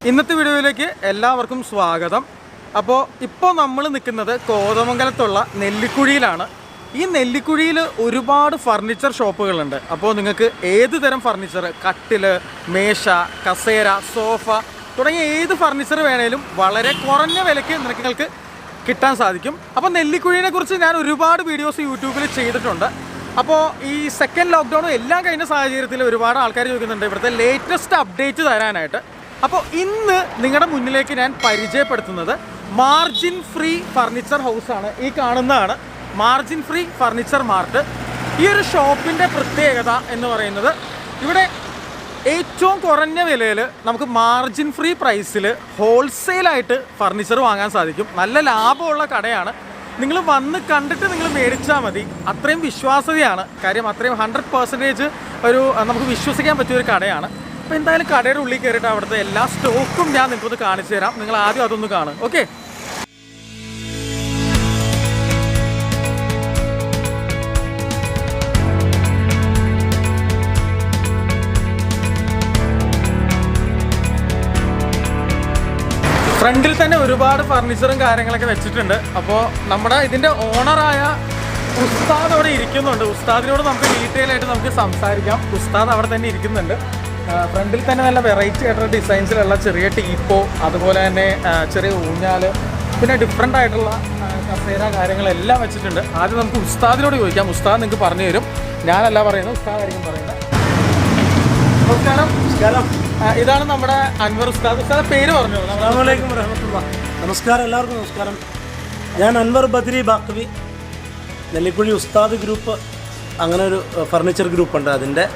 ഇന്നത്തെ വീഡിയോയിലേക്ക് എല്ലാവർക്കും സ്വാഗതം. അപ്പോൾ ഇപ്പോൾ നമ്മൾ നിൽക്കുന്നത് കോതമംഗലത്തുള്ള നെല്ലിക്കുഴിയിലാണ്. ഈ നെല്ലിക്കുഴിയിൽ ഒരുപാട് ഫർണിച്ചർ ഷോപ്പുകളുണ്ട്. അപ്പോൾ നിങ്ങൾക്ക് ഏത് തരം ഫർണിച്ചർ, കട്ടിൽ, മേശ, കസേര, സോഫ തുടങ്ങിയ ഏത് ഫർണിച്ചർ വേണേലും വളരെ കുറഞ്ഞ വിലയ്ക്ക് നിങ്ങൾക്ക് കിട്ടാൻ സാധിക്കും. അപ്പോൾ നെല്ലിക്കുഴിയെ കുറിച്ച് ഞാൻ ഒരുപാട് വീഡിയോസ് യൂട്യൂബിൽ ചെയ്തിട്ടുണ്ട്. അപ്പോൾ ഈ സെക്കൻഡ് ലോക്ക്ഡൗണും എല്ലാം കഴിഞ്ഞ സാഹചര്യത്തിൽ ഒരുപാട് ആൾക്കാർ ചോദിക്കുന്നുണ്ട് ഇവിടുത്തെ ലേറ്റസ്റ്റ് അപ്ഡേറ്റ് തരാനായിട്ട്. അപ്പോൾ ഇന്ന് നിങ്ങളുടെ മുന്നിലേക്ക് ഞാൻ പരിചയപ്പെടുത്തുന്നത് മാർജിൻ ഫ്രീ ഫർണിച്ചർ ഹൗസാണ്. ഈ കാണുന്നതാണ് മാർജിൻ ഫ്രീ ഫർണിച്ചർ മാർട്ട്. ഈ ഒരു ഷോപ്പിൻ്റെ പ്രത്യേകത എന്ന് പറയുന്നത് ഇവിടെ ഏറ്റവും കുറഞ്ഞ വിലയിൽ നമുക്ക് മാർജിൻ ഫ്രീ പ്രൈസിൽ ഹോൾസെയിലായിട്ട് ഫർണിച്ചർ വാങ്ങാൻ സാധിക്കും. നല്ല ലാഭമുള്ള കടയാണ്. നിങ്ങൾ വന്ന് കണ്ടിട്ട് നിങ്ങൾ മേടിച്ചാൽ മതി. അത്രയും വിശ്വാസ്യതയാണ്. കാര്യം അത്രയും 100% ഒരു നമുക്ക് വിശ്വസിക്കാൻ പറ്റിയൊരു കടയാണ്. അപ്പോൾ എന്തായാലും കടയുടെ ഉള്ളിൽ കയറിയിട്ട് അവിടുത്തെ എല്ലാ സ്റ്റോക്കും ഞാൻ നിങ്ങൾക്കൊന്ന് കാണിച്ചു തരാം. നിങ്ങൾ ആദ്യം അതൊന്ന് കാണും. ഓക്കെ, ഫ്രണ്ടിൽ തന്നെ ഒരുപാട് ഫർണിച്ചറും കാര്യങ്ങളൊക്കെ വെച്ചിട്ടുണ്ട്. അപ്പോൾ നമ്മുടെ ഇതിൻ്റെ ഓണറായ ഉസ്താദ് അവിടെ ഇരിക്കുന്നുണ്ട്. ഉസ്താദിനോട് നമുക്ക് ഡീറ്റെയിൽ ആയിട്ട് നമുക്ക് സംസാരിക്കാം. ഉസ്താദ് അവിടെ തന്നെ ഇരിക്കുന്നുണ്ട്. ഫ്രണ്ടിൽ തന്നെ നല്ല വെറൈറ്റി ആയിട്ടുള്ള ഡിസൈൻസിലുള്ള ചെറിയ ടീപ്പോ, അതുപോലെ തന്നെ ചെറിയ ഊഞ്ഞാൽ, പിന്നെ ഡിഫറെൻ്റ് ആയിട്ടുള്ള കസേര കാര്യങ്ങളെല്ലാം വെച്ചിട്ടുണ്ട്. ആദ്യം നമുക്ക് ഉസ്താദിനോട് ചോദിക്കാം. ഉസ്താദ് നിങ്ങൾക്ക് പറഞ്ഞു തരും. ഞാനല്ല പറയുന്നത്, ഉസ്താദായിരിക്കും പറയുന്നത്. നമസ്കാരം. നമസ്കാരം. ഇതാണ് നമ്മുടെ അൻവർ ഉസ്താദ്. ഉസ്താദ് പേര് പറഞ്ഞു. അസ്സലാമു വറഹ്മത്തുള്ളാഹി. നമസ്കാരം, എല്ലാവർക്കും നമസ്കാരം. ഞാൻ അൻവർ ബദ്രി ബാഖവി, നെല്ലിക്കുഴി ഉസ്താദ് ഗ്രൂപ്പ്, അങ്ങനെ ഒരു ഫർണിച്ചർ ഗ്രൂപ്പുണ്ട്, അതിൻ്റെ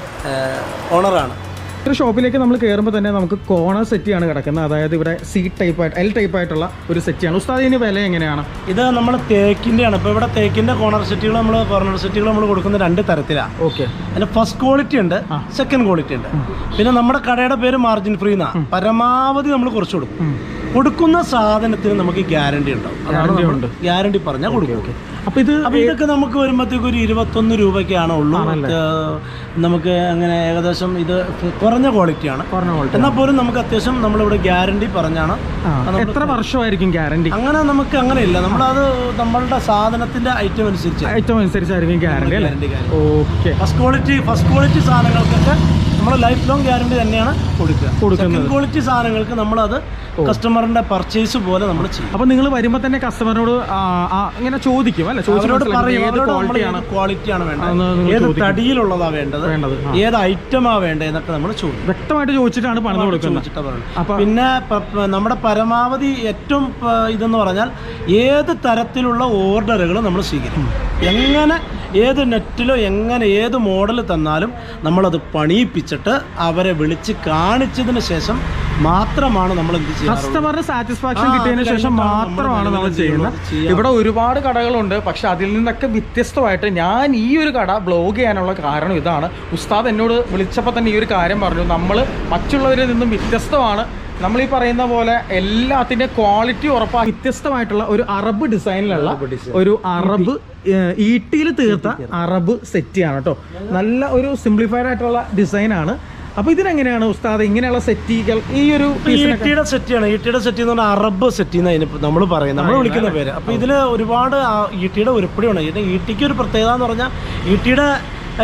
ഓണറാണ്. ഒരു ഷോപ്പിലേക്ക് നമ്മൾ കയറുമ്പോൾ തന്നെ നമുക്ക് കോർണർ സെറ്റിയാണ് കിടക്കുന്നത്. അതായത് ഇവിടെ സി ടൈപ്പായിട്ട് L ടൈപ്പായിട്ടുള്ള ഒരു സെറ്റിയാണ്. ഉസ്താദ് ഇതിന് വില എങ്ങനെയാണ്? ഇത് നമ്മൾ തേക്കിൻ്റെയാണ്. ഇപ്പോൾ ഇവിടെ തേക്കിൻ്റെ കോർണർ സെറ്റുകൾ നമ്മൾ കൊടുക്കുന്ന 2 തരത്തിലാണ്. ഓക്കെ, അതിന് ഫസ്റ്റ് ക്വാളിറ്റി ഉണ്ട്, സെക്കൻഡ് ക്വാളിറ്റി ഉണ്ട്. പിന്നെ നമ്മുടെ കടയുടെ പേര് മാർജിൻ ഫ്രീ എന്നാണ്. പരമാവധി നമ്മൾ കുറച്ച് കൊടുക്കുന്ന സാധനത്തിന് നമുക്ക് ഗ്യാരണ്ടി ഉണ്ടാവും. ഗ്യാരണ്ടി പറഞ്ഞാൽ കൊടുക്കും. അപ്പോൾ ഇതൊക്കെ നമുക്ക് വരുമ്പോഴത്തേക്ക് ഒരു 21 രൂപയ്ക്കാണ് ഉള്ളൂ. നമുക്ക് അങ്ങനെ ഏകദേശം ഇത് കുറഞ്ഞ ക്വാളിറ്റിയാണ്. എന്നാൽ പോലും നമുക്ക് അത്യാവശ്യം നമ്മളിവിടെ ഗ്യാരണ്ടി പറഞ്ഞാണ്. എത്ര വർഷമായിരിക്കും ഗ്യാരണ്ടി? അങ്ങനെ നമുക്ക് അങ്ങനെയില്ല. നമ്മളത് നമ്മളുടെ സാധനത്തിന്റെ ഐറ്റം അനുസരിച്ചായിരിക്കും ഗ്യാരണ്ടി. ഓക്കെ, ഫസ്റ്റ് ക്വാളിറ്റി സാധനങ്ങൾക്കൊക്കെ നമ്മൾ ലൈഫ് ലോങ് ഗ്യാരണ്ടി തന്നെയാണ് കൊടുക്കുന്നത്. സെക്കൻഡ് ക്വാളിറ്റി സാധനങ്ങൾക്ക് നമ്മളത് കസ്റ്റമറിന്റെ പർച്ചേസ് പോലെ നമ്മൾ ചെയ്യും. അപ്പോൾ നിങ്ങൾ വരുമ്പോൾ തന്നെ കസ്റ്റമറിനോട് ഇങ്ങനെ ചോദിക്കും അല്ലേ? അവരോട് പറയും ക്വാളിറ്റിയാണ് വേണ്ടത്, ഏത് തടിയിലുള്ളതാ വേണ്ടത്, ഏത് ഐറ്റമാ വേണ്ടത് എന്നൊക്കെ നമ്മൾ വ്യക്തമായിട്ട് ചോദിച്ചിട്ടാണ് പണം കൊടുക്കുന്നത്. പിന്നെ നമ്മുടെ പരമാവധി ഏറ്റവും ഇതെന്ന് പറഞ്ഞാൽ ഏത് തരത്തിലുള്ള ഓർഡറുകൾ നമ്മൾ സ്വീകരിക്കും. എങ്ങനെ ഏത് നെറ്റിലോ എങ്ങനെ ഏത് മോഡൽ തന്നാലും നമ്മളത് പണിയിപ്പിച്ചിട്ട് അവരെ വിളിച്ച് കാണിച്ചതിന് ശേഷം മാത്രമാണ് നമ്മൾ എന്ത് ചെയ്യുന്നത്. കസ്റ്റമറിന് സാറ്റിസ്ഫാക്ഷൻ കിട്ടിയതിന് ശേഷം മാത്രമാണ് നമ്മൾ ചെയ്യുന്നത്. ഇവിടെ ഒരുപാട് കടകളുണ്ട്. പക്ഷെ അതിൽ നിന്നൊക്കെ വ്യത്യസ്തമായിട്ട് ഞാൻ ഈ ഒരു കട ബ്ലോഗ് ചെയ്യാനുള്ള കാരണം ഇതാണ്. ഉസ്താദ് എന്നോട് വിളിച്ചപ്പോൾ തന്നെ ഈ ഒരു കാര്യം പറഞ്ഞു. നമ്മൾ മറ്റുള്ളവരിൽ നിന്നും വ്യത്യസ്തമാണ്. നമ്മൾ ഈ പറയുന്ന പോലെ എല്ലാത്തിൻ്റെ ക്വാളിറ്റി ഉറപ്പാക്കി വ്യത്യസ്തമായിട്ടുള്ള ഒരു അറബ് ഡിസൈനിലുള്ള ഒരു അറബ് ഈട്ടിയിൽ തീർത്ത അറബ് സെറ്റിയാണ് കേട്ടോ. നല്ല ഒരു സിംപ്ലിഫൈഡ് ആയിട്ടുള്ള ഡിസൈനാണ്. അപ്പോൾ ഇതിനെങ്ങനെയാണ് ഉസ്താദ് ഇങ്ങനെയുള്ള സെറ്റികൾ? ഈ ഒരു ഈട്ടിയുടെ സെറ്റിയാണ്. ഈട്ടിയുടെ സെറ്റി എന്ന് പറഞ്ഞാൽ അറബ് സെറ്റി എന്ന് നമ്മൾ പറയുന്നത്, നമ്മൾ വിളിക്കുന്ന പേര്. അപ്പോൾ ഇതിൽ ഒരുപാട് ഈട്ടിയുടെ ഉരുപ്പടിയാണ്. ഈട്ടിക്ക് ഒരു പ്രത്യേകത എന്ന് പറഞ്ഞാൽ ഈട്ടിയുടെ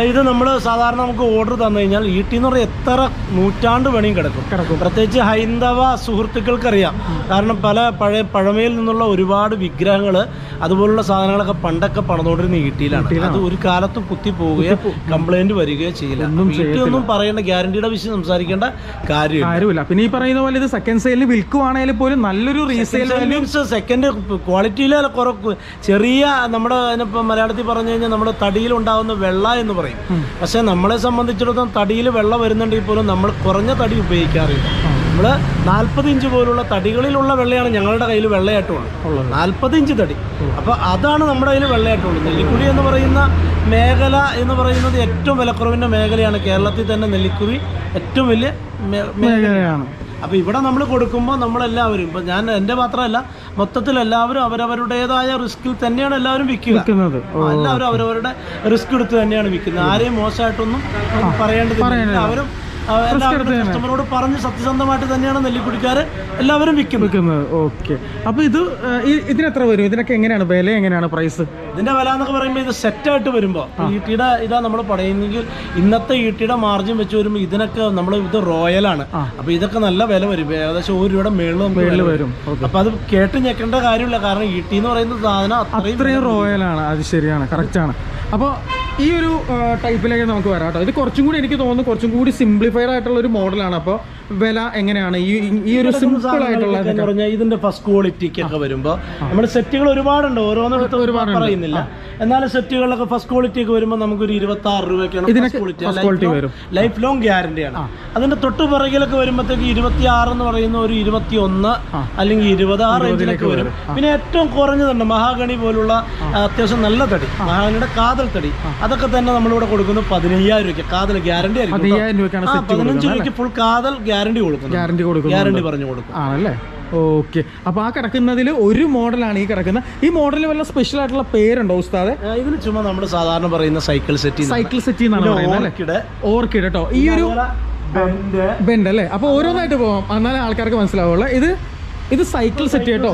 ഇത് നമ്മൾ സാധാരണ നമുക്ക് ഓർഡർ തന്നു കഴിഞ്ഞാൽ ഈട്ടി എന്ന് പറഞ്ഞാൽ എത്ര നൂറ്റാണ്ട് വേണിയും കിടക്കും. പ്രത്യേകിച്ച് ഹൈന്ദവ സുഹൃത്തുക്കൾക്കറിയാം. കാരണം പഴമയിൽ നിന്നുള്ള ഒരുപാട് വിഗ്രഹങ്ങൾ അതുപോലുള്ള സാധനങ്ങളൊക്കെ പണ്ടൊക്കെ പണിതുകൊണ്ടിരുന്ന ഈട്ടിയിലാണ്. അത് ഒരു കാലത്തും കുത്തി പോവുകയോ കംപ്ലൈന്റ് വരികയോ ചെയ്യില്ല. ഈട്ടിയൊന്നും പറയേണ്ട, ഗ്യാരണ്ടിയുടെ വിഷയം സംസാരിക്കേണ്ട കാര്യമില്ല. പിന്നെ ഈ പറയുന്ന പോലെ ഇത് സെക്കൻഡ് സെയിലിൽ വിൽക്കുവാണെങ്കിൽ പോലും നല്ലൊരു റീസെയിൽ സെക്കൻഡ് ക്വാളിറ്റിയിലെ ചെറിയ നമ്മുടെ മലയാളത്തിൽ പറഞ്ഞു കഴിഞ്ഞാൽ നമ്മുടെ തടിയിലുണ്ടാകുന്ന വെള്ള എന്ന് പറയും. പക്ഷെ നമ്മളെ സംബന്ധിച്ചിടത്തോളം തടിയിൽ വെള്ളം വരുന്നുണ്ടെങ്കിൽ പോലും നമ്മൾ കുറഞ്ഞ തടി ഉപയോഗിക്കാറില്ല. നമ്മൾ 40 ഇഞ്ച് പോലുള്ള തടികളിലുള്ള വെള്ളയാണ് ഞങ്ങളുടെ കയ്യിൽ വെള്ളയായിട്ടുള്ളത്. 40 ഇഞ്ച് തടി. അപ്പോൾ അതാണ് നമ്മുടെ കയ്യിൽ വെള്ളയായിട്ടുള്ളത്. നെല്ലിക്കുഴി എന്ന് പറയുന്ന മേഖല എന്ന് പറയുന്നത് ഏറ്റവും വിലക്കുറവിൻ്റെ മേഖലയാണ്. കേരളത്തിൽ തന്നെ നെല്ലിക്കുഴി ഏറ്റവും വലിയ മേഖലയാണ്. അപ്പോൾ ഇവിടെ നമ്മൾ കൊടുക്കുമ്പോൾ നമ്മളെല്ലാവരും, ഇപ്പോൾ ഞാൻ എൻ്റെ മാത്രമല്ല, മൊത്തത്തിൽ എല്ലാവരും അവരവരുടേതായ റിസ്കിൽ തന്നെയാണ് എല്ലാവരും വിൽക്കുന്നത്. എല്ലാവരും അവരവരുടെ റിസ്ക് എടുത്ത് തന്നെയാണ് വിൽക്കുന്നത്. ആരെയും മോശമായിട്ടൊന്നും പറയേണ്ടതില്ല. അവരും കസ്റ്റമറോട് പറഞ്ഞ് സത്യസന്ധമായിട്ട് തന്നെയാണ് നെല്ലിക്കുഴിക്കാർ എല്ലാവരും വിൽക്കുന്നത്. ഓക്കെ. അപ്പോൾ ഇതിന് എത്ര വരും? ഇതിനൊക്കെ എങ്ങനെയാണ് വില, എങ്ങനെയാണ് പ്രൈസ്? ഇതിന്റെ വില എന്നൊക്കെ പറയുമ്പോൾ ഇത് സെറ്റായിട്ട് വരുമ്പോൾ ഈട്ടിയുടെ ഇതാ നമ്മൾ പറയുന്നെങ്കിൽ ഇന്നത്തെ ഈട്ടിയുടെ മാർജിൻ വെച്ച് വരുമ്പോൾ ഇതിനൊക്കെ ഇത് റോയലാണ്. അപ്പൊ ഇതൊക്കെ നല്ല വില വരും, ഏകദേശം 1 രൂപയുടെ മേളിൽ വരും. അപ്പൊ അത് കേട്ട് ഞെക്കേണ്ട കാര്യമില്ല, കാരണം ഈട്ടി എന്ന് പറയുന്ന സാധനം അത്രയും റോയലാണ്. അത് ശരിയാണ്, കറക്റ്റ് ആണ്. അപ്പോൾ ഈ ഒരു ടൈപ്പിലേക്ക് നമുക്ക് വരാം കേട്ടോ. ഇത് കുറച്ചും കൂടി എനിക്ക് തോന്നുന്നു കുറച്ചും കൂടി സിംപ്ലിഫൈഡ് ആയിട്ടുള്ള ഒരു മോഡലാണ്. അപ്പോൾ വില എങ്ങനെയാണ് ഈ ഒരു സിമ്പിൾ ആയിട്ടുള്ള പറഞ്ഞാൽ ഇതിന്റെ ഫസ്റ്റ് ക്വാളിറ്റിക്കൊക്കെ വരുമ്പോൾ നമ്മുടെ സെറ്റുകൾ ഒരുപാടുണ്ട്, ഓരോന്നും ഒരുപാട് പറയുന്നില്ല. എന്നാലും സെറ്റുകളിലൊക്കെ ഫസ്റ്റ് ക്വാളിറ്റി ഒക്കെ വരുമ്പോൾ നമുക്കൊരു 26 രൂപയ്ക്കാണ് ക്വാളിറ്റി വരും. ലൈഫ് ലോങ് ഗ്യാരണ്ടിയാണ്. അതിന്റെ തൊട്ട് പുറകിലൊക്കെ വരുമ്പോഴത്തേക്ക് 26 എന്ന് പറയുന്ന ഒരു 21 അല്ലെങ്കിൽ 20 ആ റേഞ്ചിലൊക്കെ വരും. പിന്നെ ഏറ്റവും കുറഞ്ഞതുണ്ട് മഹാഗണി പോലുള്ള അത്യാവശ്യം നല്ല തടി, മഹാഗണിയുടെ കാതൽ തടി, അതൊക്കെ തന്നെ നമ്മളിവിടെ കൊടുക്കുന്നത് 15,000 രൂപയ്ക്ക്. കാതൽ ഗ്യാരണ്ടി ആയിരിക്കും. 15 രൂപയ്ക്ക് ഫുൾ കാതൽ ഗ്യാരണ്ടി പറഞ്ഞു കൊടുക്കും ആണല്ലേ. ഓക്കെ. അപ്പൊ ആ കിടക്കുന്നതിൽ ഒരു മോഡലാണ് ഈ കിടക്കുന്നത്. ഈ മോഡലിൽ വല്ല സ്പെഷ്യൽ ആയിട്ടുള്ള പേരുണ്ടോ ഉസ്താദെ? ഇതിന് ചുമ്മാ നമ്മൾ സാധാരണ പറയുന്ന സൈക്കിൾ സെറ്റ് എന്നാണ് പറയുന്നത്. ഓർക്കിഡ് കേട്ടോ. ഈ ഒരു ബെൻഡ് അല്ലേ? അപ്പൊ ഓരോന്നായിട്ട് പോവാം, എന്നാലേ ആൾക്കാർക്ക് മനസ്സിലാവുള്ളൂ. ഇത് സൈക്കിൾ സെറ്റ് കേട്ടോ.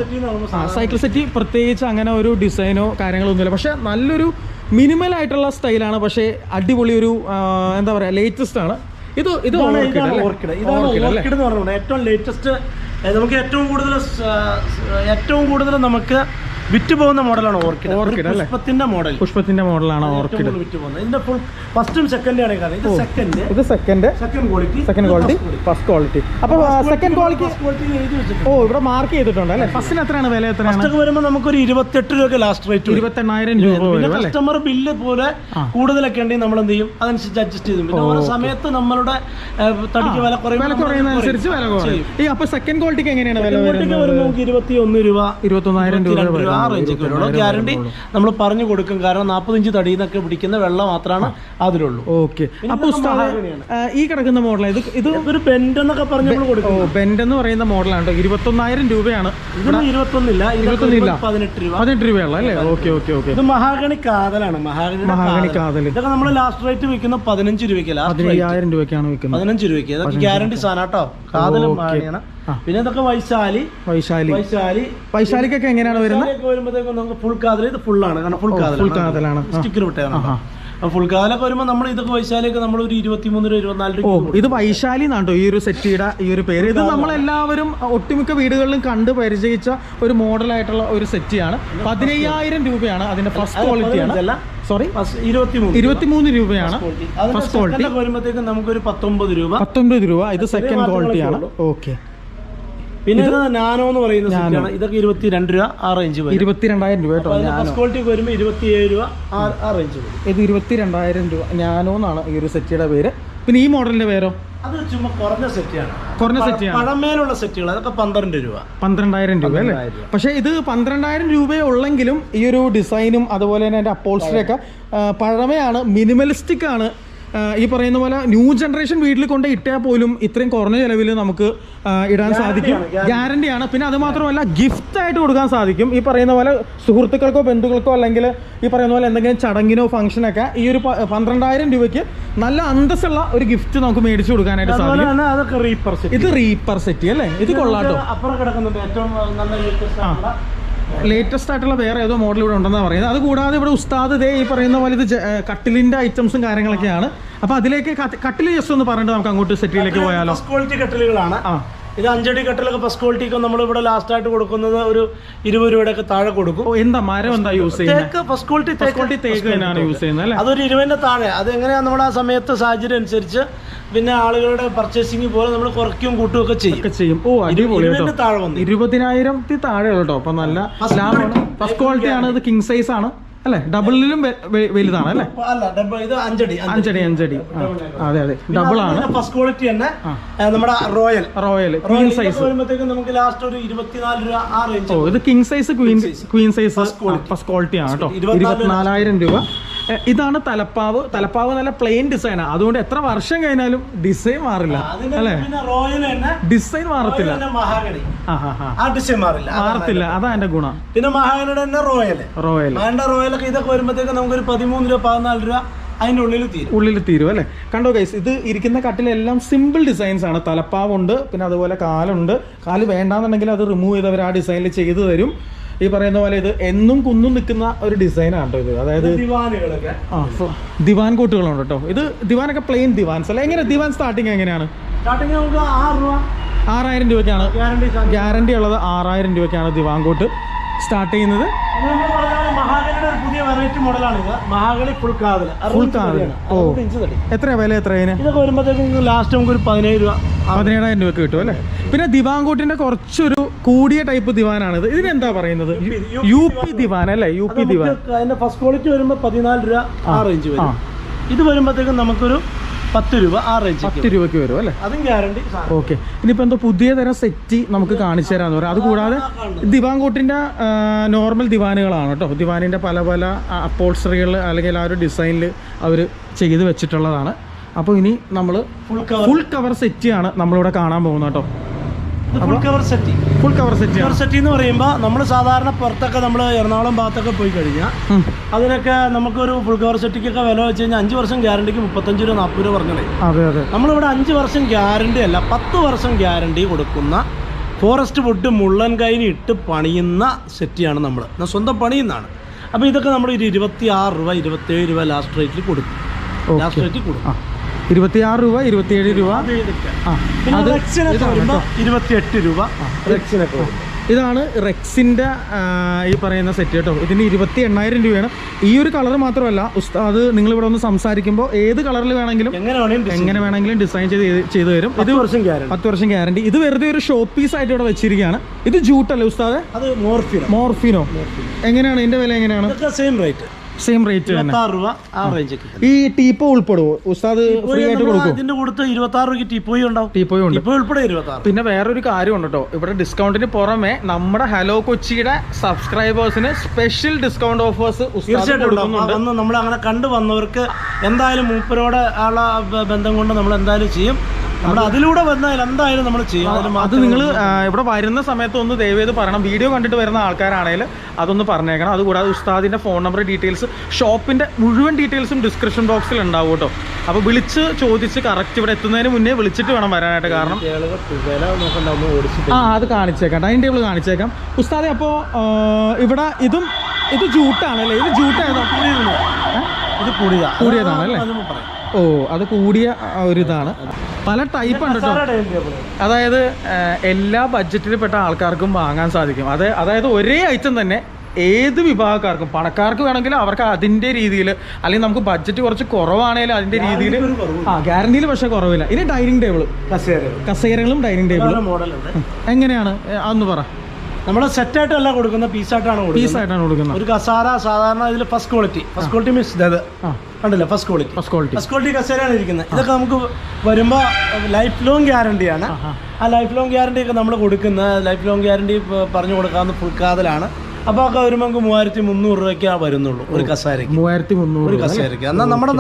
സൈക്കിൾ സെറ്റ് പ്രത്യേകിച്ച് അങ്ങനെ ഒരു ഡിസൈനോ കാര്യങ്ങളോ ഒന്നുമില്ല, പക്ഷെ നല്ലൊരു മിനിമൽ ആയിട്ടുള്ള സ്റ്റൈലാണ്. പക്ഷേ അടിപൊളി ഒരു എന്താ പറയാ, ലേറ്റസ്റ്റ് ആണ്. ഇത് ഓർക്കിഡ് എന്ന് പറഞ്ഞത് ഏറ്റവും ലേറ്റസ്റ്റ്. നമുക്ക് ഏറ്റവും കൂടുതൽ നമുക്ക് വിറ്റ് പോകുന്ന മോഡലാണ് ഓർക്കിഡ്. പുഷ്പത്തിന്റെ മോഡലാണ് ഓർക്കിഡ്. ഇതിന്റെ ഫുൾ ഫസ്റ്റും സെക്കൻഡ് ആണ്. ഇത് സെക്കൻഡ് ക്വാളിറ്റി ഫസ്റ്റ് ക്വാളിറ്റി. അപ്പൊ സെക്കൻഡ് ക്വാളിറ്റി ഇവിടെ മാർക്ക് ചെയ്തിട്ടുണ്ട് അല്ലേ? ഫസ്റ്റിന് എത്രയാണ് വില? എത്രയാണ് വരുമ്പോൾ നമുക്കൊരു 28 രൂപ ലാസ്റ്റ് റേറ്റ്, 28,000 രൂപ. കസ്റ്റമർ ബില്ല് പോലെ കൂടുതലൊക്കെ ഉണ്ടെങ്കിൽ നമ്മൾ എന്ത് ചെയ്യും, അതനുസരിച്ച് അഡ്ജസ്റ്റ് ചെയ്യും. പിന്നെ ഓരോ സമയത്ത് നമ്മളുടെ തടിക്ക് വില കുറയുന്നതനുസരിച്ച് വില കുറയും. ഈ അപ്പൊ സെക്കൻഡ് ക്വാളിറ്റിക്ക് എങ്ങനെയാണ് വില വരുന്നത്? നമുക്ക് 21 രൂപ 21,000 രൂപ റേഞ്ചൊക്കെ വരുള്ളൂ. ഗ്യാരണ്ടി നമ്മൾ പറഞ്ഞു കൊടുക്കും, കാരണം 45 തടിയിൽ നിന്നൊക്കെ പിടിക്കുന്ന വെള്ളം മാത്രമാണ് അതിലുള്ളൂ. ഓക്കെ. അപ്പൊ ഈ കിടക്കുന്ന മോഡൽ ഇത് ഒരു ബെൻഡ് എന്നൊക്കെ പറഞ്ഞു കൊടുക്കും. ബെൻഡ് എന്ന് പറയുന്ന മോഡലാണ്. 21,000 രൂപയാണ്. ഇതൊന്നും 21 18 രൂപയുള്ള അല്ലേ? ഓക്കെ. ഇത് മഹാഗണി കാതലാണ്. മഹാഗണി കാതൽ ഇതൊക്കെ നമ്മൾ ലാസ്റ്റ് റേറ്റ് വിൽക്കുന്ന 15 രൂപയ്ക്ക്. 15,000 രൂപയ്ക്കാണ് വിൽക്കുന്നത്. 15 രൂപയ്ക്ക്. ഇതൊക്കെ ഗ്യാരണ്ടി സാധനം കേട്ടോ. കാതലും മഹാഗണിയാണ്. പിന്നെ ഇതൊക്കെ വൈശാലിക്കൊക്കെ എങ്ങനെയാണ് വരുന്നത്? വരുമ്പോഴത്തേക്കും നമുക്ക് ഫുൾ കാതൽ. ഇത് ഫുള്ളാണ്, കാരണം ഫുൾ കാതലാണ്. സ്റ്റിക്കർ വിട്ടതാണ്. ഫുൾ കാതലൊക്കെ വരുമ്പോൾ നമ്മൾ ഇതൊക്കെ വൈശാലിയൊക്കെ നമ്മൾ ഒരു 23 രൂപ 24 രൂപ. ഇത് വൈശാലി എന്നാണ്ടോ ഈ ഒരു സെറ്റിയുടെ ഈ ഒരു പേര്? ഇത് നമ്മളെല്ലാവരും ഒട്ടുമിക്ക വീടുകളിലും കണ്ട് പരിചയിച്ച ഒരു മോഡലായിട്ടുള്ള ഒരു സെറ്റിയാണ്. 15,000 രൂപയാണ് അതിന്റെ ഫസ്റ്റ് ക്വാളിറ്റിയാണ്. സോറി, 23 രൂപയാണ് ഫസ്റ്റ് ക്വാളിറ്റി. വരുമ്പോഴത്തേക്കും നമുക്കൊരു 19 രൂപ. ഇത് സെക്കൻഡ് ക്വാളിറ്റിയാണ്. ഓക്കെ. പിന്നെ നാനോ എന്ന് പറയുന്ന ഇതൊക്കെ 22 രൂപ ആ റേഞ്ച് വരും. 22,000 രൂപ കേട്ടോ. ഫസ്റ്റ് ക്വാളിറ്റി വരുമ്പോൾ 27 രൂപ ആ റേഞ്ച് വരും. ഇത് 22,000 രൂപ നാനോ എന്നാണ് ഈ ഒരു സെറ്റിയുടെ പേര്. പിന്നെ ഈ മോഡലിന്റെ പേരോ? അത് ചുമ്മാ കുറഞ്ഞ സെറ്റാണ്. പഴമേലുള്ള സെറ്റുകൾ അതൊക്കെ 12 രൂപ 12,000 രൂപ അല്ലേ? പക്ഷേ ഇത് 12,000 രൂപയെ ഉള്ളെങ്കിലും ഈ ഒരു ഡിസൈനും അതുപോലെ തന്നെ അതിന്റെ അപ്പോൾസ്റ്ററിയൊക്കെ പഴമയാണ്, മിനിമലിസ്റ്റിക് ആണ്. ഈ പറയുന്ന പോലെ ന്യൂ ജനറേഷൻ വീട്ടിൽ കൊണ്ട് ഇട്ടാൽ പോലും ഇത്രയും കുറഞ്ഞ ചിലവിൽ നമുക്ക് ഇടാൻ സാധിക്കും. ഗ്യാരണ്ടിയാണ്. പിന്നെ അത് മാത്രമല്ല ഗിഫ്റ്റ് ആയിട്ട് കൊടുക്കാൻ സാധിക്കും. ഈ പറയുന്ന പോലെ സുഹൃത്തുക്കൾക്കോ ബന്ധുക്കൾക്കോ അല്ലെങ്കിൽ ഈ പറയുന്ന പോലെ എന്തെങ്കിലും ചടങ്ങിനോ ഫംഗ്ഷനൊക്കെ ഈ ഒരു 12,000 രൂപയ്ക്ക് നല്ല അന്തസ്സുള്ള ഒരു ഗിഫ്റ്റ് നമുക്ക് മേടിച്ചു കൊടുക്കാനായിട്ട് സാധിക്കും. ഇത് റീപ്പർ സെറ്റ് അല്ലേ? ഇത് കൊള്ളാട്ടോ. ലേറ്റസ്റ്റ് ആയിട്ടുള്ള വേറെ ഏതോ മോഡൽ ഇവിടെ ഉണ്ടെന്നാണ് പറയുന്നത്. അത് കൂടാതെ ഇവിടെ ഉസ്താദ് ഇതേ ഈ പറയുന്ന പോലെ ഇത് കട്ടിലിന്റെ ഐറ്റംസും കാര്യങ്ങളൊക്കെയാണ്. അപ്പൊ അതിലേക്ക് കട്ടിൽ ജസ്റ്റ് ഒന്ന് പറഞ്ഞിട്ട് നമുക്ക് അങ്ങോട്ട് സെറ്റിലേക്ക് പോയാലോ? ക്വാളിറ്റി കട്ടിലുകളാണ്. ഇത് 5 അടി കട്ടിലൊക്കെ ഫസ്റ്റ് ക്വാളിറ്റിക്ക് നമ്മൾ ഇവിടെ ലാസ്റ്റ് ആയിട്ട് കൊടുക്കുന്നത് ഒരു 20 രൂപയുടെ ഒക്കെ താഴെ കൊടുക്കും. എന്താ മരം എന്താ യൂസ് ചെയ്യുന്നത്? ഫസ്റ്റ് ക്വാളിറ്റി തേക്ക് തന്നെയാണ് യൂസ് ചെയ്യുന്നത് അല്ലേ? അതൊരു 20ന്റെ താഴെ. അത് എങ്ങനെയാ നമ്മുടെ ആ സമയത്ത് സാഹചര്യം അനുസരിച്ച് പിന്നെ ആളുകളുടെ പർച്ചേസിംഗ് പോലെ നമ്മൾ കുറയ്ക്കും കൂട്ടും ഒക്കെ ചെയ്യും. ഓ അടിപൊളി. 20,000 താഴെ കേട്ടോ. അപ്പൊ നല്ല ഫസ്റ്റ് ക്വാളിറ്റി ആണ്. ഇത് കിങ് സൈസ് ആണ് അല്ലെ? ഡബിളിലും വലുതാണ് അല്ലേ? 5 അടി. അതെ ഡബിൾ ആണ്. ഫസ്റ്റ് ക്വാളിറ്റി തന്നെ നമ്മുടെ റോയൽ ക്വീൻ സൈസ് വരുമ്പോഴത്തേക്കും നമുക്ക് ലാസ്റ്റ് ഒരു 24 രൂപ ആ റേഞ്ച്. ഇത് king size Queen size first quality ആണ് കേട്ടോ. 24,000 രൂപ. ഇതാണ് തലപ്പാവ് നല്ല പ്ലെയിൻ ഡിസൈനാണ്. അതുകൊണ്ട് എത്ര വർഷം കഴിഞ്ഞാലും ഡിസൈൻ മാറില്ല അല്ലേ? ഡിസൈൻ മാറത്തില്ല, മാറത്തില്ല. അതാ എന്റെ ഗുണം. പിന്നെ മഹാഗണിയുടെ തന്നെ റോയൽ റോയലൊക്കെ ഇതൊക്കെ വരുമ്പോഴത്തേക്ക് നമുക്കൊരു 13 രൂപ 14 രൂപ അതിൻ്റെ ഉള്ളിൽ തീരും അല്ലേ. കണ്ടോ ഗൈസ്, ഇത് ഇരിക്കുന്ന കട്ടിലെല്ലാം സിമ്പിൾ ഡിസൈൻസ് ആണ്. തലപ്പാവുണ്ട്, പിന്നെ അതുപോലെ കാലുണ്ട്. കാല് വേണ്ടാന്നുണ്ടെങ്കിൽ അത് റിമൂവ് ചെയ്ത് അവർ ആ ഡിസൈനിൽ ചെയ്തു തരും. ഈ പറയുന്ന പോലെ ഇത് എന്നും കുന്നും നിൽക്കുന്ന ഒരു ഡിസൈനാണ് കേട്ടോ ഇത്. അതായത് ദിവാൻ കോട്ടുകളുണ്ട് കേട്ടോ. ഇത് ദിവാനൊക്കെ പ്ലെയിൻ ദിവാൻസ് അല്ല. എങ്ങനെ ദിവാൻ സ്റ്റാർട്ടിങ് എങ്ങനെയാണ്? സ്റ്റാർട്ടിങ് നമുക്ക് 6000 രൂപയ്ക്കാണ് ഗ്യാരണ്ടി ഉള്ളത്. 6000 രൂപയ്ക്കാണ് ദിവാൻ കോട്ട് സ്റ്റാർട്ട് ചെയ്യുന്നത്. മഹാഗണിയുടെ ഒരു പുതിയ വെറൈറ്റി മോഡലാണ് ഇത്. മഹാഗണി ഫുൾ കാതിൽ. ഓ, എത്രയാ വില? എത്രയാണ് ഇതൊക്കെ വരുമ്പോഴത്തേക്കും ലാസ്റ്റ് നമുക്ക് ഒരു 17 രൂപ 17,000 രൂപയ്ക്ക് കിട്ടും അല്ലേ. പിന്നെ ദിവാൻ കോട്ടിന്റെ കുറച്ചൊരു കൂടിയ ടൈപ്പ് ദിവാനാണിത്. ഇതിനെന്താ പറയുന്നത്? യു പി ദിവാൻ അല്ലേ? യു പി ദിവാൻ. അതിന്റെ ഫസ്റ്റ് ക്വാളിറ്റി വരുമ്പോൾ 14 രൂപ ആ റേഞ്ച് വരും. ഇത് വരുമ്പോഴത്തേക്കും നമുക്കൊരു 10 രൂപ ആ റേഞ്ച് 10 രൂപയ്ക്ക് വരും അല്ലേ. അതും ഗ്യാരണ്ടി. ഓക്കെ, ഇനിയിപ്പോൾ എന്തോ പുതിയ തരം സെറ്റ് നമുക്ക് കാണിച്ചു തരാമെന്ന് പറയാം. അതുകൂടാതെ ദിവാൻ കോട്ടിൻ്റെ നോർമൽ ദിവാനുകളാണ് കേട്ടോ. ദിവാനിൻ്റെ പല പല അപ്പോൾസ്റ്ററികൾ അല്ലെങ്കിൽ ആ ഒരു ഡിസൈനിൽ അവർ ചെയ്ത് വെച്ചിട്ടുള്ളതാണ്. അപ്പോൾ ഇനി നമ്മൾ ഫുൾ കവർ സെറ്റാണ് നമ്മളിവിടെ കാണാൻ പോകുന്നത് കേട്ടോ. ഫുൾ കവർ സെറ്റ് എന്ന് പറയുമ്പോൾ നമ്മൾ സാധാരണ പുറത്തൊക്കെ നമ്മൾ എറണാകുളം ഭാഗത്തൊക്കെ പോയി കഴിഞ്ഞാൽ അതിനൊക്കെ നമുക്കൊരു ഫുൾ കവർ സെറ്റിക്കൊക്കെ വില വെച്ച് കഴിഞ്ഞാൽ 5 വർഷം ഗ്യാരണ്ടിക്ക് 35 രൂപ 40 രൂപ പറഞ്ഞത്. നമ്മളിവിടെ 5 വർഷം ഗ്യാരണ്ടി അല്ല 10 വർഷം ഗ്യാരണ്ടി കൊടുക്കുന്ന ഫോറസ്റ്റ് വുഡ് മുള്ളൻ കൈനി ഇട്ട് പണിയുന്ന സെറ്റിയാണ് നമ്മൾ. സ്വന്തം പണിയുന്നതാണ്. അപ്പോൾ ഇതൊക്കെ നമ്മൾ 26 രൂപ 27 രൂപ ലാസ്റ്റ് റേറ്റിൽ കൊടുക്കും. 26 രൂപ 27 രൂപ. 28 രൂപ. ഇതാണ് റെക്സിൻ്റെ ഈ പറയുന്ന സെറ്റ് കേട്ടോ. ഇതിന് 28,000 രൂപയാണ്. ഈ ഒരു കളർ മാത്രമല്ല ഉസ്താദ് നിങ്ങളിവിടെ ഒന്ന് സംസാരിക്കുമ്പോൾ ഏത് കളറിൽ വേണമെങ്കിലും എങ്ങനെ വേണമെങ്കിലും ഡിസൈൻ ചെയ്ത് തരും. ഇത് 10 വർഷം ഗ്യാരണ്ടി. ഇത് വെറുതെ ഒരു ഷോ പീസ് ആയിട്ട് ഇവിടെ വെച്ചിരിക്കുകയാണ്. ഇത് ജൂട്ടല്ലേ ഉസ്താദ്? അത് മോർഫിനോ. എങ്ങനെയാണ് ഇതിന്റെ വില? എങ്ങനെയാണ്? സെയിം റേറ്റ് തന്നെ. 26 രൂപ ആ റേഞ്ച്. ഈ ടീപ്പോ ഉൾപ്പെടുവോ ഉസ്താദ്? ഫ്രീ ആയിട്ട് കൊടുക്കും. ഇതിന്റെ കൊടുത്ത് 26 രൂപയ്ക്ക് ടീപ്പോയി ഉണ്ടാവും. ടീപ്പോയി ഉണ്ട്. ടീപ്പോയി ഉൾപ്പെടെ 26. പിന്നെ വേറൊരു കാര്യമുണ്ട് കേട്ടോ. ഇവിടെ ഡിസ്കൗണ്ടിന് പുറമെ നമ്മുടെ ഹലോ കൊച്ചിയുടെ സബ്സ്ക്രൈബേഴ്സിന് സ്പെഷ്യൽ ഡിസ്കൗണ്ട് ഓഫേഴ്സ് തീർച്ചയായിട്ടും നമ്മൾ അങ്ങനെ കണ്ടു വന്നവർക്ക് എന്തായാലും മൂപ്പരോടെ ഉള്ള ബന്ധം കൊണ്ട് നമ്മൾ എന്തായാലും ചെയ്യും. നമ്മുടെ അതിലൂടെ വന്നാൽ എന്തായാലും നമ്മൾ ചെയ്യും. അത് നിങ്ങൾ ഇവിടെ വരുന്ന സമയത്ത് ഒന്ന് ദയവേത് പറയണം. വീഡിയോ കണ്ടിട്ട് വരുന്ന ആൾക്കാരാണെങ്കിൽ അതൊന്ന് പറഞ്ഞേക്കണം. അതുകൂടാതെ ഉസ്താദിൻ്റെ ഫോൺ നമ്പർ ഡീറ്റെയിൽസ്, ഷോപ്പിൻ്റെ മുഴുവൻ ഡീറ്റെയിൽസും ഡിസ്ക്രിപ്ഷൻ ബോക്സിൽ ഉണ്ടാവും കേട്ടോ. അപ്പോൾ വിളിച്ച് ചോദിച്ച് കറക്റ്റ് ഇവിടെ എത്തുന്നതിന് മുന്നേ വിളിച്ചിട്ട് വേണം വരാനായിട്ട്. കാരണം അത് കാണിച്ചേക്കാം, ഡൈനിങ് ടേബിൾ കാണിച്ചേക്കാം ഉസ്താദെ. അപ്പോൾ ഇവിടെ ഇത് ജൂട്ടാണല്ലേ? ഇത് ജൂട്ട് ഏതാ? കൂടിയതാണ് അല്ലേ? ഓ, അത് കൂടിയ ഒരു ഇതാണ്. പല ടൈപ്പ് ഉണ്ട് കേട്ടോ. അതായത് എല്ലാ ബഡ്ജറ്റിൽപ്പെട്ട ആൾക്കാർക്കും വാങ്ങാൻ സാധിക്കും. അതായത് ഒരേ ഐറ്റം തന്നെ ഏത് വിഭാഗക്കാർക്കും, പണക്കാർക്ക് വേണമെങ്കിൽ അവർക്ക് അതിൻ്റെ രീതിയിൽ, അല്ലെങ്കിൽ നമുക്ക് ബഡ്ജറ്റ് കുറച്ച് കുറവാണെങ്കിലും അതിൻ്റെ രീതിയിൽ ഗ്യാരണ്ടിയിൽ പക്ഷേ കുറവില്ല. ഇനി ഡൈനിങ് ടേബിൾ, കസേരകളും ഡൈനിങ് ടേബിളും എങ്ങനെയാണ് അതൊന്ന് പറ. നമ്മൾ സെറ്റായിട്ടല്ല കൊടുക്കുന്നത്, പീസായിട്ടാണ് കൊടുക്കുന്നത്. ഒരു കസാര സാധാരണ ഇതിൽ ഫസ്റ്റ് ക്വാളിറ്റി മീൻസ് ഇത് കണ്ടില്ല, ഫസ്റ്റ് ക്വാളിറ്റി കസേരയാണ് ഇരിക്കുന്നത്. ഇതൊക്കെ നമുക്ക് വരുമ്പോൾ ലൈഫ് ലോങ് ഗ്യാരണ്ടിയാണ്. ആ ലൈഫ് ലോങ് ഗ്യാരണ്ടി ഒക്കെ നമ്മൾ കൊടുക്കുന്നത്, ലൈഫ് ലോങ് ഗ്യാരണ്ടി പറഞ്ഞു കൊടുക്കാവുന്ന ഫുൾ കാതലാണ്. അപ്പോൾ ഒക്കെ വരുമ്പോൾ നമുക്ക് 3300 രൂപയ്ക്കാണ് വരുന്നുള്ളൂ ഒരു കസേരയ്ക്ക്. 3300 ഒരു കസേരയ്ക്ക്. എന്നാൽ നമ്മുടെ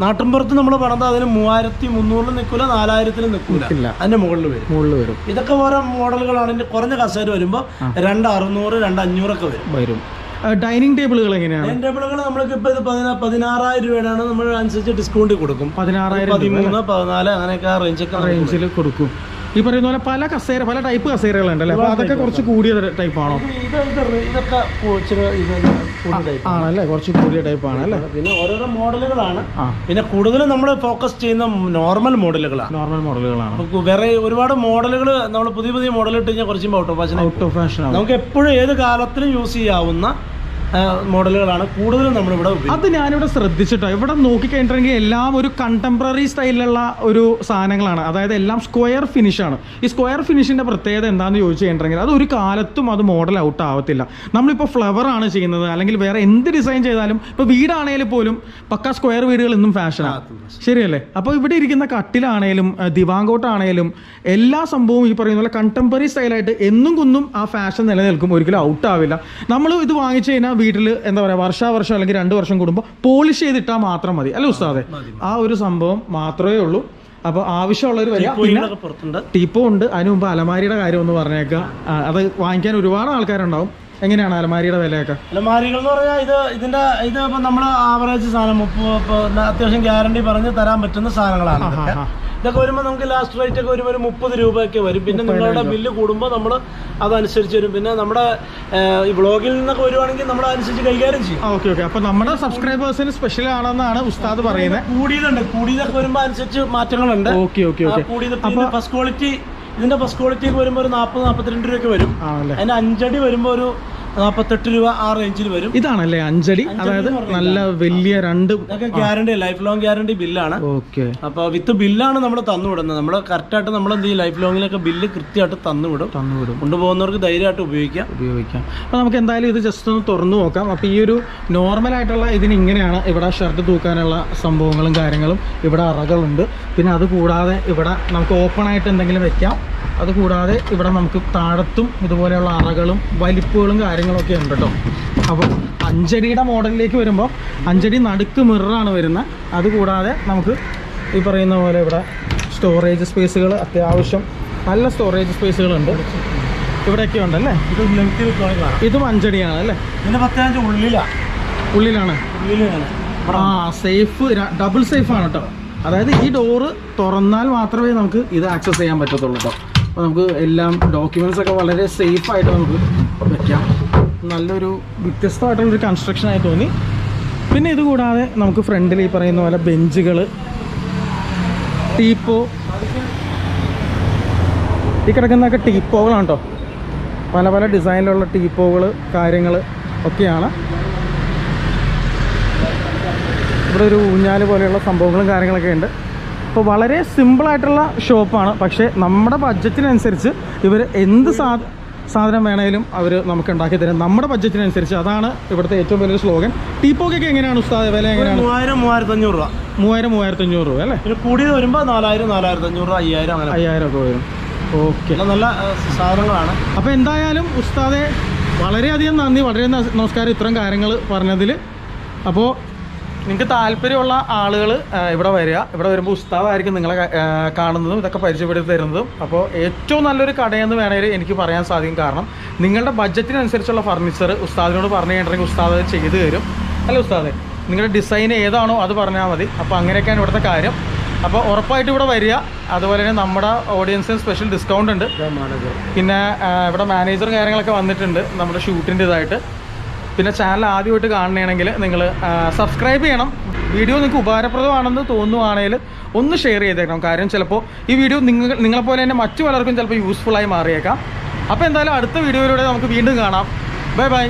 നാട്ടിൻപുറത്ത് നമ്മൾ പറഞ്ഞത് അതിന് 3300 നിൽക്കില്ല, 4000 നിൽക്കില്ല, അതിന്റെ മുകളിൽ വരും. ഇതൊക്കെ ഓരോ മോഡലുകളാണ്. ഇതിന്റെ കുറഞ്ഞ കസേര വരുമ്പോൾ 2600, 2500 ഒക്കെ വരും. ഡൈനിങ് ടേബിളുകൾ എങ്ങനെയാണ്? ഡൈനിങ് ടേബിളുകൾ നമ്മൾക്ക് ഇപ്പോൾ ഇത് 16,000 രൂപയാണ്. നമ്മൾ അനുസരിച്ച് ഡിസ്കൗണ്ട് കൊടുക്കും. 16,000, 13, 14 അങ്ങനെയൊക്കെ റേഞ്ചിൽ കൊടുക്കും. ഈ പറയുന്ന പോലെ പല ടൈപ്പ് കസേരകളുണ്ടല്ലേ? അപ്പോൾ അതൊക്കെ കുറച്ച് കൂടിയ ടൈപ്പാണോ? ആണല്ലേ, കുറച്ച് കൂടിയ ടൈപ്പാണ് അല്ലേ? പിന്നെ ഓരോരോ മോഡലുകളാണ്. പിന്നെ കൂടുതലും നമ്മൾ ഫോക്കസ് ചെയ്യുന്ന നോർമൽ മോഡലുകളാണ്. വേറെ ഒരുപാട് മോഡലുകൾ നമ്മൾ പുതിയ മോഡൽ ഇട്ട് കഴിഞ്ഞാൽ കുറച്ചും ഔട്ട് ഓഫ് ഫാഷൻ. നമുക്ക് എപ്പോഴും ഏത് കാലത്തിലും യൂസ് ചെയ്യാവുന്ന മോഡലുകളാണ് കൂടുതലും നമ്മളിവിടെ. അത് ഞാനിവിടെ ശ്രദ്ധിച്ചിട്ടോ. ഇവിടെ നോക്കിക്കഴിഞ്ഞിട്ടുണ്ടെങ്കിൽ എല്ലാം ഒരു കണ്ടംപററി സ്റ്റൈലിലുള്ള ഒരു സാധനങ്ങളാണ്. അതായത് എല്ലാം സ്ക്വയർ ഫിനിഷാണ്. ഈ സ്ക്വയർ ഫിനിഷിൻ്റെ പ്രത്യേകത എന്താണെന്ന് ചോദിച്ചു കഴിഞ്ഞിട്ടുണ്ടെങ്കിൽ അത് ഒരു കാലത്തും അത് മോഡൽ ഔട്ട് ആവത്തില്ല. നമ്മളിപ്പോൾ ഫ്ലവർ ആണ് ചെയ്യുന്നത്, അല്ലെങ്കിൽ വേറെ എന്ത് ഡിസൈൻ ചെയ്താലും, ഇപ്പോൾ വീടാണെങ്കിലും പോലും പക്ക സ്ക്വയർ വീടുകൾ ഇന്നും ഫാഷനാണ്, ശരിയല്ലേ? അപ്പോൾ ഇവിടെ ഇരിക്കുന്ന കട്ടിലാണേലും ദിവാങ്കോട്ടാണേലും എല്ലാ സംഭവവും ഈ പറയുന്ന പോലെ കണ്ടംപററി സ്റ്റൈലായിട്ട് എന്നും കുന്നും ആ ഫാഷൻ നിലനിൽക്കും, ഒരിക്കലും ഔട്ട് ആവില്ല. നമ്മൾ ഇത് വാങ്ങിച്ചു കഴിഞ്ഞാൽ വീട്ടിൽ എന്താ പറയുക, വർഷം അല്ലെങ്കിൽ 2 വർഷം കൂടുമ്പോൾ പോളിഷ് ചെയ്തിട്ടാൽ മാത്രം മതി അല്ലേ ഉസ്താദെ? ആ ഒരു സംഭവം മാത്രമേ ഉള്ളൂ. അപ്പോൾ ആവശ്യമുള്ളവർ വരിക. പിന്നെ ടീപ്പോ ഉണ്ട്. അതിന് മുമ്പ് അലമാരിയുടെ കാര്യം ഒന്ന് പറഞ്ഞേക്കാം. അത് വാങ്ങിക്കാൻ ഒരുപാട് ആൾക്കാരുണ്ടാവും. എങ്ങനെയാണ് അലമാരിയുടെ വിലയൊക്കെ? അലമാരികൾ എന്ന് പറഞ്ഞാൽ ഇത് ഇപ്പം നമ്മൾ ആവറേജ് സാധനം അത്യാവശ്യം ഗ്യാരണ്ടി പറഞ്ഞ് തരാൻ പറ്റുന്ന സാധനങ്ങളാണ്. ഇതൊക്കെ വരുമ്പോൾ നമുക്ക് ലാസ്റ്റ് റേറ്റ് ഒക്കെ വരുമ്പോൾ ഒരു 30 രൂപയൊക്കെ വരും. പിന്നെ നിങ്ങളുടെ ബില്ല് കൂടുമ്പോൾ നമ്മൾ അതനുസരിച്ച് വരും. പിന്നെ നമ്മുടെ ഈ വ്ളോഗിൽ നിന്നൊക്കെ വരുവാണെങ്കിൽ നമ്മൾ അതനുസരിച്ച് കൈകാര്യം ചെയ്യും. ഓക്കെ. അപ്പോൾ നമ്മുടെ സബ്സ്ക്രൈബേഴ്സിന് സ്പെഷ്യൽ ആണെന്നാണ് ഉസ്താദ് പറയുന്നത്. കൂടിയതൊക്കെ വരുമ്പോൾ അനുസരിച്ച് മാറ്റങ്ങളുണ്ട്. ഓക്കെ. കൂടിയത് ഫസ്റ്റ് ക്വാളിറ്റി, ഇതിന്റെ ഫസ്റ്റ് ക്വാളിറ്റി വരുമ്പോൾ ഒരു 40-42 രൂപയൊക്കെ വരും. അതിന് 5 അടി വരുമ്പോൾ ഒരു 48 രൂപ ആ റേഞ്ചിൽ വരും. ഇതാണല്ലേ 5 അടി? അതായത് നല്ല വലിയ 2 ഗ്യാരണ്ടി, ലൈഫ് ലോങ് ഗ്യാരണ്ടി ബില്ലാണ്. ഓക്കെ. അപ്പോൾ വിത്ത് ബില്ലാണ് നമ്മൾ തന്നുവിടുന്നത്. നമ്മൾ കറക്റ്റായിട്ട് നമ്മൾ എന്ത് ചെയ്യും, ലൈഫ് ലോങ്ങിലൊക്കെ ബില്ല് കൃത്യമായിട്ട് തന്നുവിടും. കൊണ്ടുപോകുന്നവർക്ക് ധൈര്യമായിട്ട് ഉപയോഗിക്കാം. അപ്പോൾ നമുക്ക് എന്തായാലും ഇത് ജസ്റ്റ് ഒന്ന് തുറന്നു നോക്കാം. അപ്പോൾ ഈ ഒരു നോർമലായിട്ടുള്ള ഇതിന് ഇങ്ങനെയാണ്. ഇവിടെ ഷർട്ട് തൂക്കാനുള്ള സംഭവങ്ങളും കാര്യങ്ങളും, ഇവിടെ അറകളുണ്ട്. പിന്നെ അത് കൂടാതെ ഇവിടെ നമുക്ക് ഓപ്പൺ ആയിട്ട് എന്തെങ്കിലും വെക്കാം. അതുകൂടാതെ ഇവിടെ നമുക്ക് താഴത്തും ഇതുപോലെയുള്ള അറകളും വലിപ്പുകളും കാര്യങ്ങളൊക്കെ ഉണ്ട് കേട്ടോ. അപ്പോൾ 5 അടിയുടെ മോഡലിലേക്ക് വരുമ്പോൾ 5 അടി നടുക്ക് മിററാണ് വരുന്നത്. അതുകൂടാതെ നമുക്ക് ഈ പറയുന്ന പോലെ ഇവിടെ സ്റ്റോറേജ് സ്പേസുകൾ, അത്യാവശ്യം നല്ല സ്റ്റോറേജ് സ്പേസുകളുണ്ട് ഇവിടെയൊക്കെ ഉണ്ടല്ലേ. ഇതും 5 അടിയാണ് അല്ലേ? ഇതിൻ്റെ 15 ഉള്ളിലാണ്. സേഫ് ഡബിൾ സേഫാണ് കേട്ടോ. അതായത് ഈ ഡോറ് തുറന്നാൽ മാത്രമേ നമുക്ക് ഇത് ആക്സസ് ചെയ്യാൻ പറ്റത്തുള്ളൂ കേട്ടോ. അപ്പോൾ നമുക്ക് എല്ലാം ഡോക്യുമെൻറ്റ്സ് ഒക്കെ വളരെ സേഫായിട്ട് നമുക്ക് വയ്ക്കാം. നല്ലൊരു വ്യത്യസ്തമായിട്ടുള്ളൊരു കൺസ്ട്രക്ഷനായി തോന്നി. പിന്നെ ഇതുകൂടാതെ നമുക്ക് ഫ്രണ്ടിൽ ഈ പറയുന്ന പോലെ ബെഞ്ചുകൾ, ടീപ്പോ, ഈ കിടക്കുന്നതൊക്കെ ടീപ്പോകളാണ് കേട്ടോ. പല പല ഡിസൈനിലുള്ള ടീപ്പോകൾ കാര്യങ്ങൾ ഒക്കെയാണ്. ഇവിടെ ഒരു ഊഞ്ഞാൽ പോലെയുള്ള സംഭവങ്ങളും കാര്യങ്ങളൊക്കെ ഉണ്ട്. അപ്പോൾ വളരെ സിമ്പിളായിട്ടുള്ള ഷോപ്പാണ്. പക്ഷേ നമ്മുടെ ബഡ്ജറ്റിനനുസരിച്ച് ഇവർ എന്ത് സാധനം വേണമെങ്കിലും അവർ നമുക്ക് ഉണ്ടാക്കി തരും, നമ്മുടെ ബഡ്ജറ്റിനനുസരിച്ച്. അതാണ് ഇവിടുത്തെ ഏറ്റവും വലിയൊരു സ്ലോഗൻ. ടീപ്പോക്കൊക്കെ എങ്ങനെയാണ് ഉസ്താദ് വില? എങ്ങനെയാണ്? 3000-3500 രൂപ. 3000-3500 രൂപ അല്ലേ? പിന്നെ കൂടിയത് വരുമ്പോൾ 4000-4500 രൂപ, 5000 അങ്ങനെ 5000 ഒക്കെ വരും. ഓക്കെ. നല്ല സാധനങ്ങളാണ്. അപ്പോൾ എന്തായാലും ഉസ്താദെ വളരെയധികം നന്ദി, വളരെ നമസ്കാരം ഇത്രയും കാര്യങ്ങൾ പറഞ്ഞതിൽ. അപ്പോൾ നിങ്ങൾക്ക് താല്പര്യമുള്ള ആളുകൾ ഇവിടെ വരിക. ഇവിടെ വരുമ്പോൾ ഉസ്താദായിരിക്കും നിങ്ങളെ കാണുന്നതും ഇതൊക്കെ പരിചയപ്പെടുത്തി തരുന്നതും. അപ്പോൾ ഏറ്റവും നല്ലൊരു കടയെന്ന് വേണമെങ്കിൽ എനിക്ക് പറയാൻ സാധിക്കും. കാരണം നിങ്ങളുടെ ബഡ്ജറ്റിനനുസരിച്ചുള്ള ഫർണിച്ചർ ഉസ്താദിനോട് പറഞ്ഞു കഴിഞ്ഞിട്ടുണ്ടെങ്കിൽ ഉസ്താദ് ചെയ്തു തരും. അല്ല ഉസ്താദെ, നിങ്ങളുടെ ഡിസൈൻ ഏതാണോ അത് പറഞ്ഞാൽ മതി. അപ്പോൾ അങ്ങനെയൊക്കെയാണ് ഇവിടുത്തെ കാര്യം. അപ്പോൾ ഉറപ്പായിട്ട് ഇവിടെ വരിക. അതുപോലെ തന്നെ നമ്മുടെ ഓഡിയൻസിന് സ്പെഷ്യൽ ഡിസ്കൗണ്ട് ഉണ്ട്. പിന്നെ ഇവിടെ മാനേജറും കാര്യങ്ങളൊക്കെ വന്നിട്ടുണ്ട് നമ്മുടെ ഷൂട്ടിൻ്റെ ഇതായിട്ട്. പിന്നെ ചാനൽ ആദ്യമായിട്ട് കാണണമെങ്കിൽ നിങ്ങൾ സബ്സ്ക്രൈബ് ചെയ്യണം. വീഡിയോ നിങ്ങൾക്ക് ഉപകാരപ്രദമാണെന്ന് തോന്നുവാണെങ്കിൽ ഒന്ന് ഷെയർ ചെയ്തേക്കണം. കാര്യം ചിലപ്പോൾ ഈ വീഡിയോ നിങ്ങളെപ്പോലെ തന്നെ മറ്റു പലർക്കും ചിലപ്പോൾ യൂസ്ഫുള്ളായി മാറിയേക്കാം. അപ്പോൾ എന്തായാലും അടുത്ത വീഡിയോയിലൂടെ നമുക്ക് വീണ്ടും കാണാം. Bye bye.